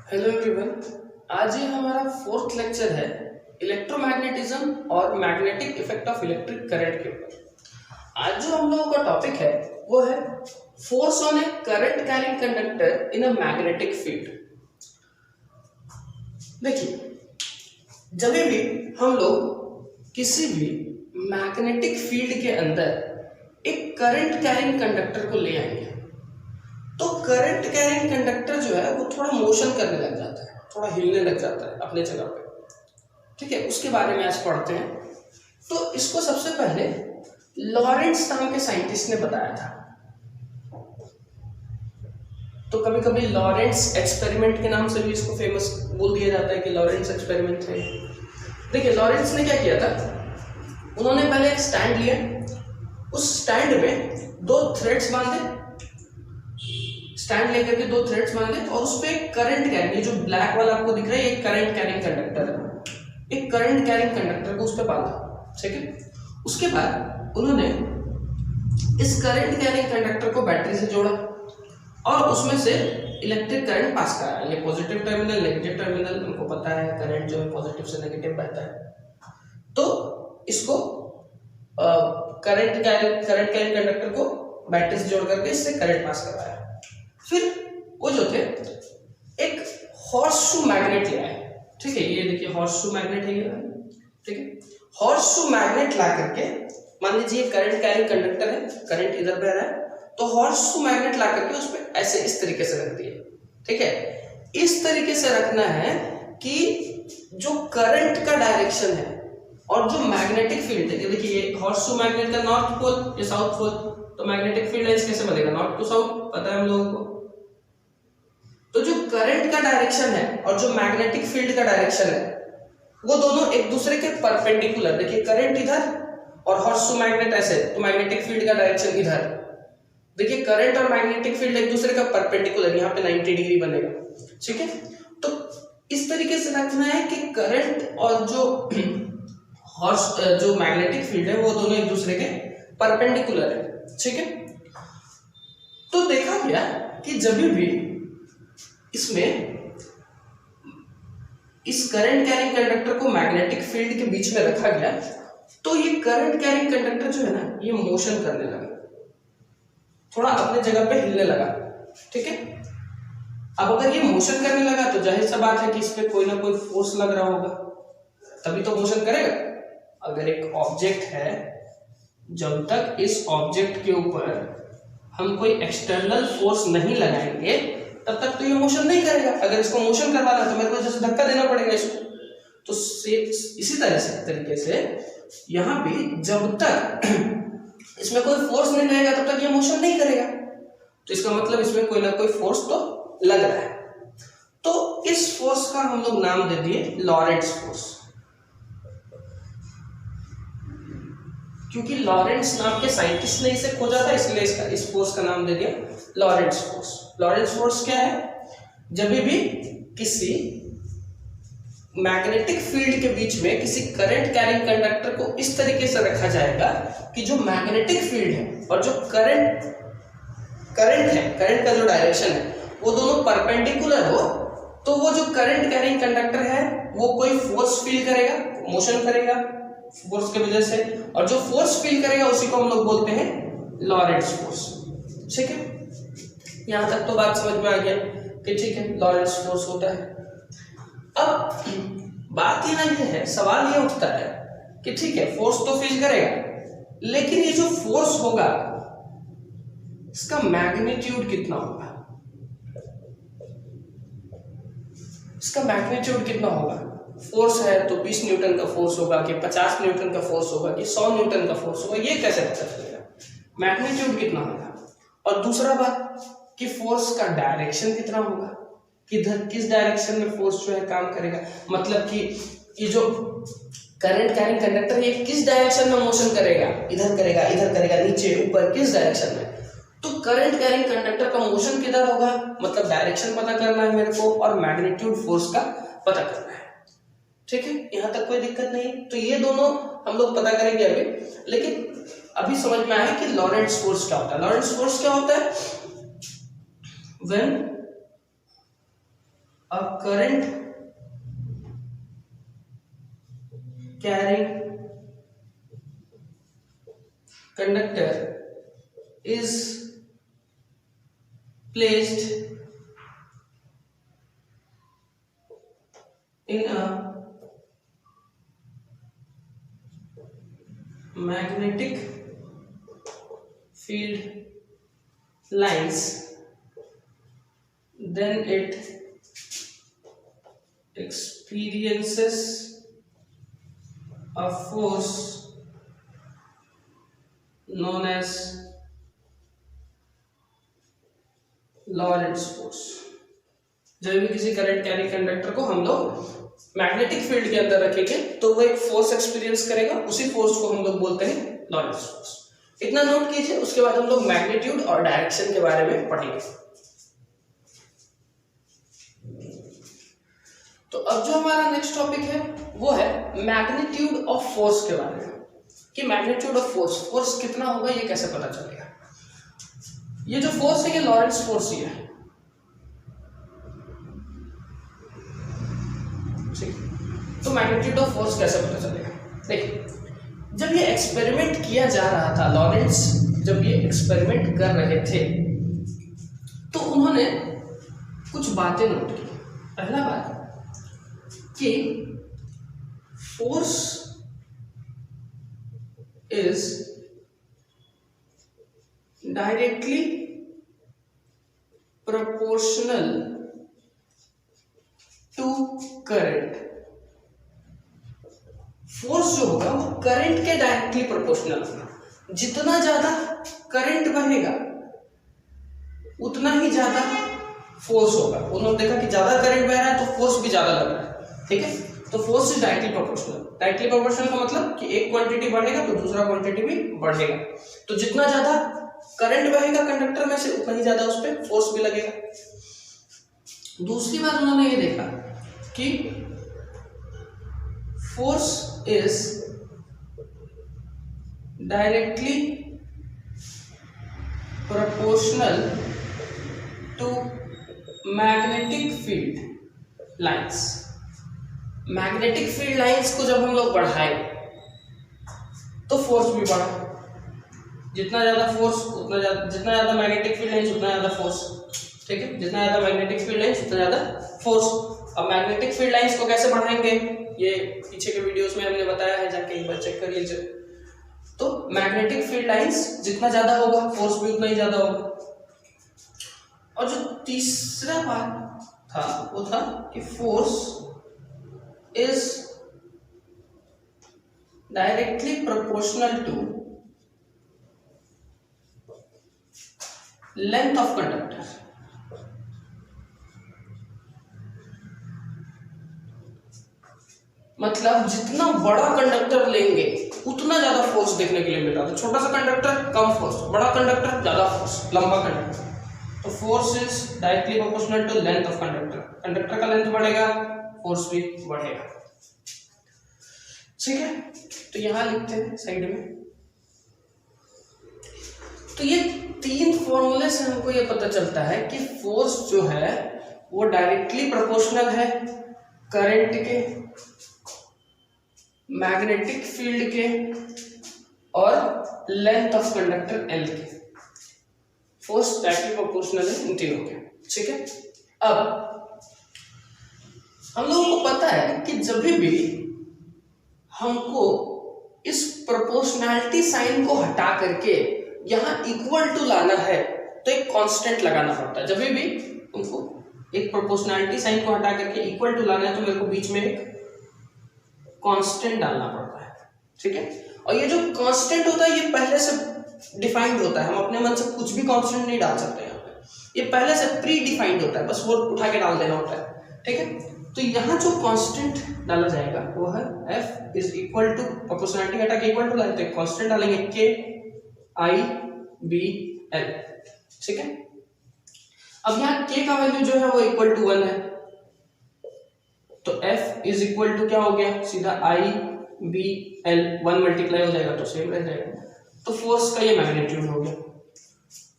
Hello everyone. आज ये हमारा फोर्थ लेक्चर है इलेक्ट्रोमैग्नेटिज्म और magnetic effect of electric current के ऊपर। आज जो हम लोगों का टॉपिक है वो है force on A current carrying conductor in a magnetic field. देखिए, जब भी हम लोग किसी भी मैग्नेटिक फील्ड के अंदर एक करंट कैरिंग कंडक्टर को ले आएंगे तो करंट कैरिंग कंडक्टर जो है वो थोड़ा मोशन करने लग जाता है, थोड़ा हिलने लग जाता है अपने जगह पे। ठीक है, उसके बारे में आज पढ़ते हैं। तो इसको सबसे पहले लॉरेंट्ज नाम के साइंटिस्ट ने बताया था। तो कभी कभी लॉरेंट्ज एक्सपेरिमेंट के नाम से भी इसको फेमस बोल दिया जाता है कि लॉरेंट्ज एक्सपेरिमेंट है। देखिए, लॉरेंट्ज ने क्या किया था, उन्होंने पहले एक स्टैंड लिया, उस स्टैंड में दो थ्रेड्स बांधे, स्टैंड लेकर के दो थ्रेड्स बांधे और उस पे एक करंट कैरिंग, ये जो ब्लैक वाला आपको दिख रहा है, एक करंट कैरिंग कंडक्टर है, एक करंट कैरिंग कंडक्टर को उस पे बांधा। ठीक है, उसके बाद उन्होंने इस करंट कैरिंग कंडक्टर को बैटरी से जोड़ा और उसमें से इलेक्ट्रिक करंट पास कराया। ये पॉजिटिव टर्मिनल, नेगेटिव टर्मिनल, उनको पता है करंट जो है पॉजिटिव से नेगेटिव बहता है। तो इसको करंट कैरिंग कंडक्टर को बैटरी से जोड़ करके इससे करंट पास करवाया। फिर वो जो थे एक हॉर्स शू मैग्नेट ले आए। ठीक है, ये देखिए हॉर्स शू मैग्नेट है ये। ठीक है, हॉर्स शू मैग्नेट ला करके, मान लीजिए करंट कैरिंग कंडक्टर है, करंट इधर बह रहा है, तो हॉर्स शू मैग्नेट ला करके उस पर ऐसे इस तरीके से रख दिए। ठीक है, इस तरीके से रखना है कि जो करंट का डायरेक्शन है और जो मैग्नेटिक फील्ड है, देखिए ये हॉर्स शू मैग्नेट का नॉर्थ पोल, ये साउथ पोल, तो मैग्नेटिक फील्ड लाइंस कैसे बनेगा, नॉर्थ टू साउथ, पता है हम लोगों को। तो जो करंट का डायरेक्शन है और जो मैग्नेटिक फील्ड का डायरेक्शन है वो दोनों एक दूसरे के परपेंडिकुलर। देखिए करंट इधर और हॉर्स शू मैग्नेट ऐसे, तो मैग्नेटिक फील्ड का डायरेक्शन इधर। देखिए करंट और मैग्नेटिक फील्ड एक दूसरे का परपेंडिकुलर, यहाँ पे 90 डिग्री बनेगा। ठीक है, तो इस तरीके से रखना है कि करंट और जो मैग्नेटिक फील्ड है वो दोनों एक दूसरे के परपेंडिकुलर है। ठीक है, तो देखा गया कि जब भी इसमें इस करंट कैरिंग कंडक्टर को मैग्नेटिक फील्ड के बीच में रखा गया तो ये करंट कैरिंग कंडक्टर जो है ना, ये मोशन करने लगा, थोड़ा अपने जगह पे हिलने लगा। ठीक है, अब अगर ये मोशन करने लगा तो जाहिर सा बात है कि इस पे कोई ना कोई फोर्स लग रहा होगा, तभी तो मोशन करेगा। अगर एक ऑब्जेक्ट है, जब तक इस ऑब्जेक्ट के ऊपर हम कोई एक्सटर्नल फोर्स नहीं लगाएंगे तब तक तो ये मोशन नहीं करेगा। अगर इसको मोशन करवाना है तो मेरे को जैसे धक्का देना पड़ेगा इसको। तो इसी तरीके से यहाँ भी जब तक इसमें कोई फोर्स नहीं लगेगा तब तक ये मोशन नहीं करेगा। तो इसका मतलब इसमें कोई ना कोई फोर्स तो लग रहा है। तो इस फोर्स का हम लोग नाम दे दिए लॉरेंट्ज फोर्स, क्योंकि लॉरेंट्ज नाम के साइंटिस्ट ने इसे खोजा था, इसलिए इस फोर्स का नाम दे दिया लॉरेंट्ज फोर्स। लॉरेंट्ज फोर्स क्या है, जब भी किसी मैग्नेटिक फील्ड के बीच में किसी करंट कैरिंग कंडक्टर को इस तरीके से रखा जाएगा कि जो मैग्नेटिक फील्ड है और जो करंट है, करंट का जो डायरेक्शन है वो दोनों परपेंडिकुलर हो, तो वो जो करंट कैरिंग कंडक्टर है वो कोई फोर्स फील करेगा, मोशन करेगा फोर्स के वजह से, और जो फोर्स फील करेगा उसी को हम लोग बोलते हैं लॉरेंट्ज फोर्स। ठीक है, यहां तक तो बात समझ में आ गया कि ठीक है लॉरेंट्ज फोर्स होता है। अब बात यहाँ ये है, सवाल ये उठता है कि ठीक है फोर्स तो फील करेगा, लेकिन ये जो फोर्स होगा इसका मैग्नीट्यूड कितना होगा, इसका मैग्नीट्यूड कितना होगा। फोर्स है तो 20 न्यूटन का फोर्स होगा कि 50 न्यूटन का फोर्स होगा कि 100 न्यूटन का फोर्स होगा, ये कैसे पता चलेगा, मैग्नीट्यूड कितना होगा। और दूसरा बात कि फोर्स का डायरेक्शन कितना होगा, किस डायरेक्शन में फोर्स जो है काम करेगा, मतलब कि ये जो करंट कैरिंग कंडक्टर है ये किस डायरेक्शन में मोशन करेगा, इधर करेगा, इधर करेगा, नीचे ऊपर, किस डायरेक्शन में। तो करंट कैरिंग कंडक्टर का मोशन किधर होगा, मतलब डायरेक्शन पता करना है मेरे को, और मैग्नीट्यूड फोर्स का पता करना है। ठीक है, यहां तक कोई दिक्कत नहीं। तो ये दोनों हम लोग पता करेंगे अभी, लेकिन अभी समझ में आया कि लॉरेंट्ज फोर्स क्या होता है। लॉरेंट्ज फोर्स क्या होता है, when a current carrying conductor is placed in a magnetic field lines, then it experiences a force known as Lorentz force. जब भी किसी करंट कैरी कंडक्टर को हम लोग मैग्नेटिक फील्ड के अंदर रखेंगे तो वो एक फोर्स एक्सपीरियंस करेगा, उसी फोर्स को हम लोग बोलते हैं लॉरेंट्ज फोर्स। इतना नोट कीजिए, उसके बाद हम लोग मैग्नीट्यूड और डायरेक्शन के बारे में पढ़ेंगे। तो अब जो हमारा नेक्स्ट टॉपिक है वो है मैग्नीट्यूड ऑफ फोर्स के बारे में, कि मैग्नीट्यूड ऑफ फोर्स कितना होगा, ये कैसे पता चलेगा। ये जो फोर्स है ये लॉरेंट्ज फोर्स ही है, ठीक। तो मैग्नीट्यूड ऑफ फोर्स कैसे पता चलेगा, देखिए जब ये एक्सपेरिमेंट किया जा रहा था, लॉरेंट्ज जब ये एक्सपेरिमेंट कर रहे थे तो उन्होंने कुछ बातें नोट की। पहला बात कि force is directly proportional to current. Force जो होगा वो करंट के डायरेक्टली प्रोपोर्शनल होगा। जितना ज्यादा करंट बहेगा उतना ही ज्यादा फोर्स होगा। उन्होंने देखा कि ज्यादा करंट बह रहा है तो फोर्स भी ज्यादा लग रहा है, ठीक है। तो force is directly proportional. Directly proportional का मतलब कि एक क्वांटिटी बढ़ेगा तो दूसरा क्वांटिटी भी बढ़ेगा। तो जितना ज्यादा करंट बहेगा कंडक्टर में से उतना ही ज्यादा उस पर फोर्स भी लगेगा। दूसरी बात उन्होंने ये देखा कि force is directly proportional to magnetic field lines. Magnetic field lines को जब हम लोग बढ़ाए तो फोर्स भी बढ़ा। जितना ज्यादा फोर्स उतना ज्यादा, जितना ज्यादा मैग्नेटिक फील्ड लाइंस उतना ज्यादा फोर्स, ठीक है। जितना ज्यादा मैग्नेटिक फील्ड लाइंस उतना ज्यादा फोर्स। अब मैग्नेटिक फील्ड लाइंस को कैसे बढ़ाएंगे, ये पीछे के वीडियोस में हमने बताया है, जाके एक बार चेक कर लीजिए। तो मैग्नेटिक फील्ड लाइंस जितना ज्यादा होगा फोर्स भी उतना ही ज्यादा होगा। और जो तीसरा बात था वो था कि force is directly proportional to length of conductor. मतलब जितना बड़ा कंडक्टर लेंगे उतना ज्यादा फोर्स देखने के लिए मिलता है। छोटा सा कंडक्टर कम फोर्स, बड़ा कंडक्टर ज्यादा फोर्स, लंबा कंडक्टर। तो force is directly proportional to length of conductor. Conductor का लेंथ बढ़ेगा फोर्स भी बढ़ेगा, ठीक है। तो यहां लिखते हैं साइड में। तो ये तीन फॉर्मूले से हमको ये पता चलता है कि फोर्स जो है वो डायरेक्टली प्रोपोर्शनल है करंट के, मैग्नेटिक फील्ड के और लेंथ ऑफ कंडक्टर एल के। फोर्स डायरेक्टली प्रोपोर्शनल है इन तीनों के, ठीक है। अब हम लोगों को पता है कि जब भी हमको इस प्रोपोर्शनैलिटी साइन को हटा करके यहां इक्वल टू लाना है तो एक कांस्टेंट लगाना पड़ता है। जब भी तुमको एक प्रोपोर्शनैलिटी साइन को हटा करके इक्वल टू लाना है तो मेरे को बीच में एक कांस्टेंट डालना पड़ता है, ठीक है। और ये जो कांस्टेंट होता है ये पहले से डिफाइंड होता है। हम अपने मन से कुछ भी कांस्टेंट नहीं डाल सकते यहाँ पे, ये पहले से प्री डिफाइंड होता है, बस वो उठा के डाल देना होता है, ठीक है। तो यहाँ जो कांस्टेंट डाला जाएगा वो है F is equal to, proportionality हटा के इक्वल टू लाते हैं, कांस्टेंट डालेंगे K I B L, ठीक है। अब यहाँ K का वैल्यू जो है वो इक्वल टू 1 है, तो F इज इक्वल टू क्या हो गया, सीधा I B L 1 मल्टीप्लाई हो जाएगा तो सेम रह जाएगा। तो फोर्स का ये मैग्नीट्यूड हो गया।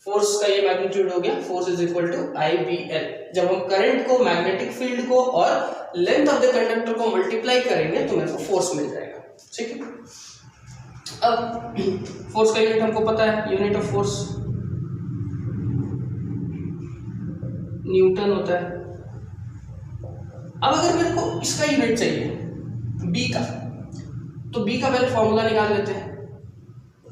फोर्स का ये मैग्नीट्यूड हो गया, force is equal to IBL। जब हम करंट को, मैग्नेटिक फील्ड को और लेंथ ऑफ द कंडक्टर को मल्टीप्लाई करेंगे तो मेरे को फोर्स मिल जाएगा। ठीक है, अब फोर्स का यूनिट हमको पता है, यूनिट ऑफ फोर्स न्यूटन होता है। अब अगर मेरे को इसका यूनिट चाहिए बी का, तो बी का पहले फॉर्मूला निकाल लेते हैं।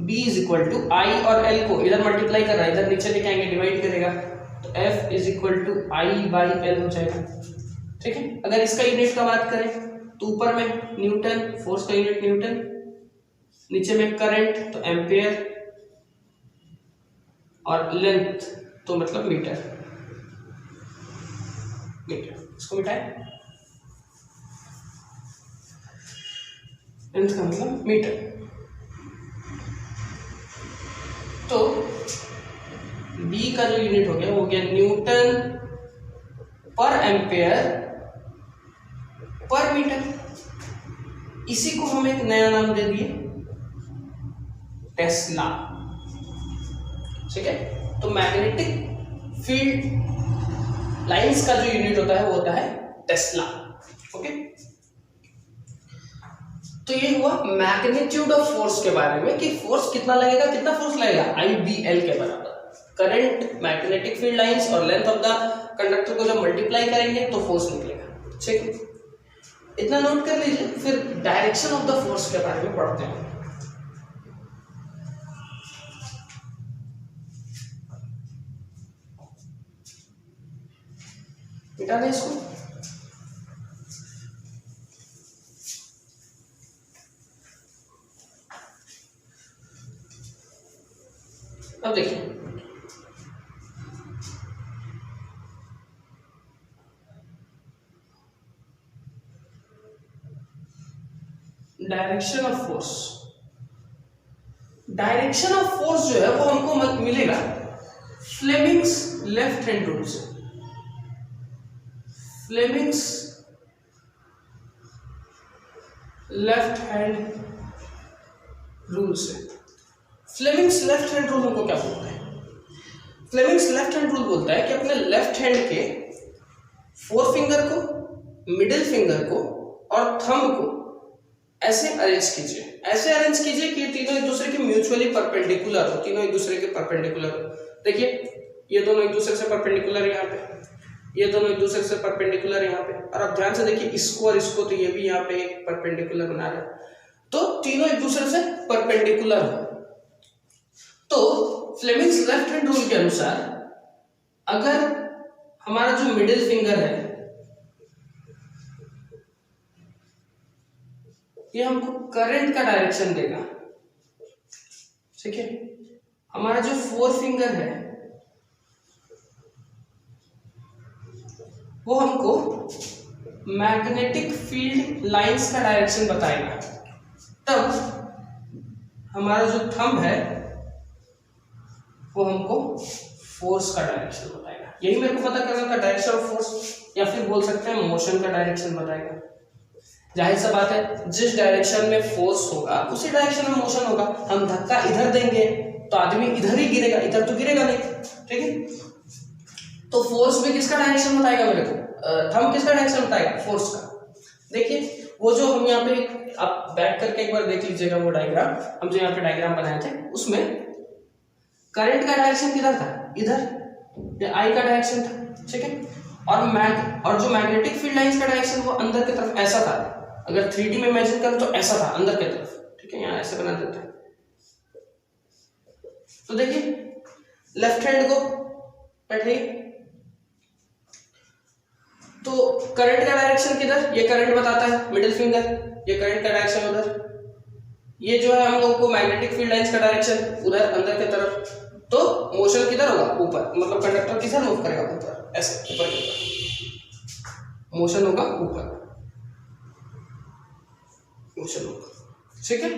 B इज इक्वल टू आई और एल को इधर मल्टीप्लाई कर रहा है, इधर नीचे लेके आएंगे, डिवाइड करेगा, तो F is equal to I by L हो जाएगा। ठीक है, अगर इसका यूनिट का बात करें तो ऊपर में न्यूटन, फोर्स का यूनिट न्यूटन, नीचे में करंट तो एम्पियर, और लेंथ तो मतलब मीटर। इसको मिटाएं, लेंथ का मतलब मीटर। तो B का जो यूनिट हो गया वो गया Newton per ampere per metre. इसी को हम एक नया नाम दे दिए टेस्ला। ठीक है, तो मैग्नेटिक फील्ड लाइंस का जो यूनिट होता है वो होता है टेस्ला। ओके, तो ये हुआ मैग्नीट्यूड ऑफ फोर्स के बारे में कि फोर्स कितना लगेगा, कितना फोर्स लगेगा, IBL के बराबर। करंट, मैग्नेटिक फील्ड लाइंस और लेंथ ऑफ द कंडक्टर को जब मल्टीप्लाई करेंगे तो फोर्स निकलेगा। ठीक है, इतना नोट कर लीजिए, फिर डायरेक्शन ऑफ द फोर्स के बारे में पढ़ते हैं। मिटा दें इसको। अब देखिए, direction of force, direction of force जो है वो हमको मिलेगा फ्लेमिंग्स लेफ्ट हैंड रूल से। फ्लेमिंग्स लेफ्ट हैंड रूल से। फ्लेमिंग्स लेफ्ट हैंड रूल हमको क्या बोलता है? फ्लेमिंग्स लेफ्ट हैंड रूल बोलता है कि अपने लेफ्ट हैंड के फोर फिंगर को, मिडिल फिंगर को और थंब को ऐसे अरेंज कीजिए, ऐसे अरेंज कीजिए कि तीनों एक दूसरे के म्यूचुअली परपेंडिकुलर हो, तीनों एक दूसरे के परपेंडिकुलर हो। देखिए, ये दोनों एक दूसरे से परपेंडिकुलर यहाँ पे, ये दोनों एक दूसरे से परपेंडिकुलर यहाँ पे, और आप ध्यान से देखिए इसको और इसको, तो ये भी यहाँ पे एक परपेंडिकुलर बना रहे हैं, तो तीनों एक दूसरे से परपेंडिकुलर हो। तो फ्लेमिंग्स लेफ्ट हैंड रूल के अनुसार अगर हमारा जो मिडिल फिंगर है ये हमको करंट का डायरेक्शन देगा, ठीक है, हमारा जो फोर फिंगर है वो हमको मैग्नेटिक फील्ड लाइंस का डायरेक्शन बताएगा, तब हमारा जो थंब है वो हमको फोर्स का डायरेक्शन बताएगा। यही मेरे को पता करना था, डायरेक्शन ऑफ फोर्स, या फिर बोल सकते हैं मोशन का डायरेक्शन बताएगा। जाहिर सा बात है, जिस डायरेक्शन में फोर्स होगा उसी डायरेक्शन में मोशन होगा। हम धक्का इधर देंगे तो आदमी इधर ही गिरेगा, इधर तो गिरेगा नहीं। ठीक है, तो फोर्स में किसका डायरेक्शन बताएगा मेरे को? थंब किसका डायरेक्शन बताएगा? फोर्स का। देखिए, वो जो हम यहाँ पे, आप बैक करके एक बार देख लीजिएगा वो डायग्राम, हम जो यहाँ पे डायग्राम बनाए थे उसमें करंट का डायरेक्शन किधर था? इधर, ये आई का डायरेक्शन था। ठीक है, और जो मैग्नेटिक फील्ड लाइंस का डायरेक्शन वो अंदर की तरफ ऐसा था। अगर 3D में इमेजिन करें तो ऐसा था अंदर की तरफ। ठीक है, यहाँ ऐसे बना देते हैं। तो देखिए, लेफ्ट हैंड को बैठिए, तो करंट का डायरेक्शन किधर? ये करंट बताता है मिडिल फिंगर, ये करंट का डायरेक्शन उधर, ये जो है हम लोगों को मैग्नेटिक फील्ड लाइंस का डायरेक्शन उधर अंदर की तरफ। तो मोशन किधर होगा? ऊपर, मतलब कंडक्टर किधर मूव करेगा? ऊपर, ऐसे ऊपर की तरफ मोशन होगा, ऊपर मोशन होगा। ठीक है,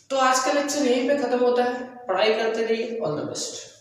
तो आज का लेक्चर यहीं पे खत्म होता है। पढ़ाई करते रहिए। All the best.